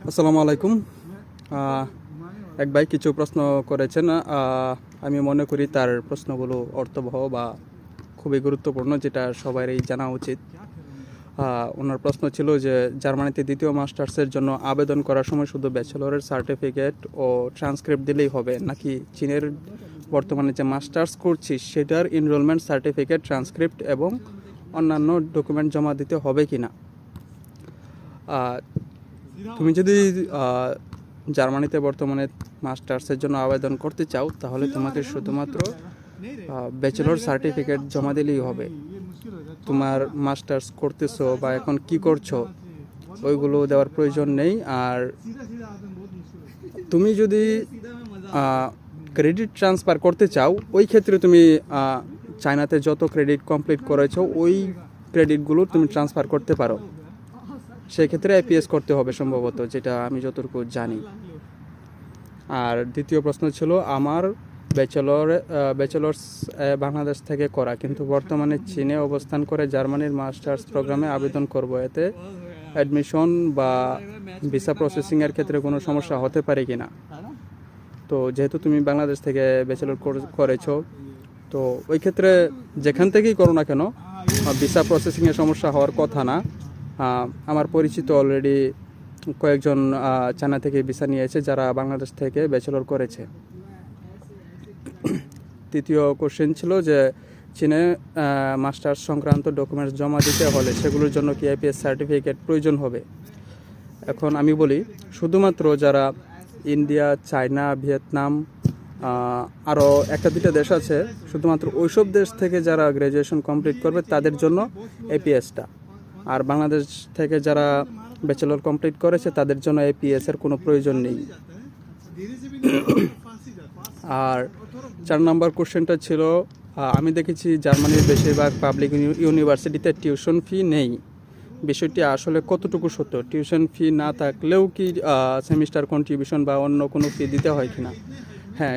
আসসালামু আলাইকুম। এক ভাই কিছু প্রশ্ন করেছেন। আমি মনে করি তার প্রশ্নগুলো অর্থবহ বা খুবই গুরুত্বপূর্ণ, যেটা সবারই জানা উচিত। ওনার প্রশ্ন ছিল যে জার্মানিতে দ্বিতীয় মাস্টার্সের জন্য আবেদন করার সময় শুধু ব্যাচেলরের সার্টিফিকেট ও ট্রান্সক্রিপ্ট দিলেই হবে, নাকি চীনের বর্তমানে যে মাস্টার্স করছি সেটার এনরোলমেন্ট সার্টিফিকেট, ট্রান্সক্রিপ্ট এবং অন্যান্য ডকুমেন্ট জমা দিতে হবে কি না। তুমি যদি জার্মানিতে বর্তমানে মাস্টার্সের জন্য আবেদন করতে চাও, তাহলে তোমাকে শুধুমাত্র ব্যাচেলর সার্টিফিকেট জমা দিলেই হবে। তোমার মাস্টার্স করতেছো বা এখন কি করছো ওইগুলো দেওয়ার প্রয়োজন নেই। আর তুমি যদি ক্রেডিট ট্রান্সফার করতে চাও, ওই ক্ষেত্রে তুমি চায়নাতে যত ক্রেডিট কমপ্লিট করেছো ওই ক্রেডিটগুলো তুমি ট্রান্সফার করতে পারো। সেক্ষেত্রে আইপিএস করতে হবে সম্ভবত, যেটা আমি যতটুকু জানি। আর দ্বিতীয় প্রশ্ন ছিল আমার ব্যাচেলর্স বাংলাদেশ থেকে করা, কিন্তু বর্তমানে চীনে অবস্থান করে জার্মানির মাস্টার্স প্রোগ্রামে আবেদন করব, এতে অ্যাডমিশন বা ভিসা প্রসেসিংয়ের ক্ষেত্রে কোনো সমস্যা হতে পারে কি না। তো যেহেতু তুমি বাংলাদেশ থেকে ব্যাচেলর করেছো, তো ওই ক্ষেত্রে যেখান থেকেই করো না কেন ভিসা প্রসেসিংয়ে সমস্যা হওয়ার কথা না। আমার পরিচিত অলরেডি কয়েকজন চায়না থেকে ভিসা নিয়েছে যারা বাংলাদেশ থেকে ব্যাচেলর করেছে। তৃতীয় কোশ্চেন ছিল যে চীনে মাস্টার্স সংক্রান্ত ডকুমেন্টস জমা দিতে হলে সেগুলোর জন্য কি আইপিএস সার্টিফিকেট প্রয়োজন হবে। এখন আমি বলি, শুধুমাত্র যারা ইন্ডিয়া, চায়না, ভিয়েতনাম, আরও একটা দুটো দেশ আছে, শুধুমাত্র ওইসব দেশ থেকে যারা গ্র্যাজুয়েশন কমপ্লিট করবে তাদের জন্য এপিএসটা। আর বাংলাদেশ থেকে যারা ব্যাচেলর কমপ্লিট করেছে তাদের জন্য এপিএসের কোনো প্রয়োজন নেই। আর 4 নম্বর কোশ্চেনটা ছিল, আমি দেখেছি জার্মানির বেশিরভাগ পাবলিক ইউনিভার্সিটিতে টিউশন ফি নেই। বিষয়টি আসলে কতটুকু সত্য? টিউশন ফি না থাকলেও কি সেমিস্টার কন্ট্রিবিউশন বা অন্য কোনো ফি দিতে হয় কিনা? হ্যাঁ,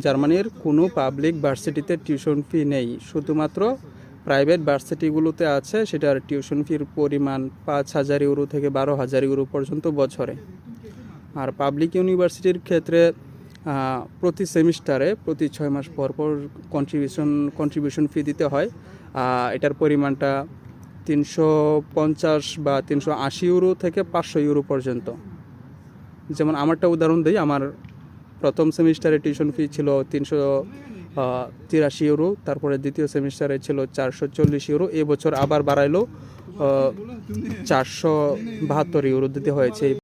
জার্মানির কোনো পাবলিক ভার্সিটিতে টিউশন ফি নেই, শুধুমাত্র প্রাইভেট ভার্সিটিগুলোতে আছে। সেটার টিউশন ফির পরিমাণ 5,000 ইউরো থেকে 12,000 ইউরো পর্যন্ত বছরে। আর পাবলিক ইউনিভার্সিটির ক্ষেত্রে প্রতি সেমিস্টারে প্রতি 6 মাস পর পর কন্ট্রিবিউশন ফি দিতে হয়। এটার পরিমাণটা 350 বা 380 ইউরো থেকে 500 ইউরো পর্যন্ত। যেমন আমারটা উদাহরণ দিই, আমার প্রথম সেমিস্টারে টিউশন ফি ছিল 383 ইউরো, তারপরে দ্বিতীয় সেমিস্টারে ছিল 440 ইউরো। এবছর আবার বাড়াইলো 472 ইউরো দিতে হয়েছে।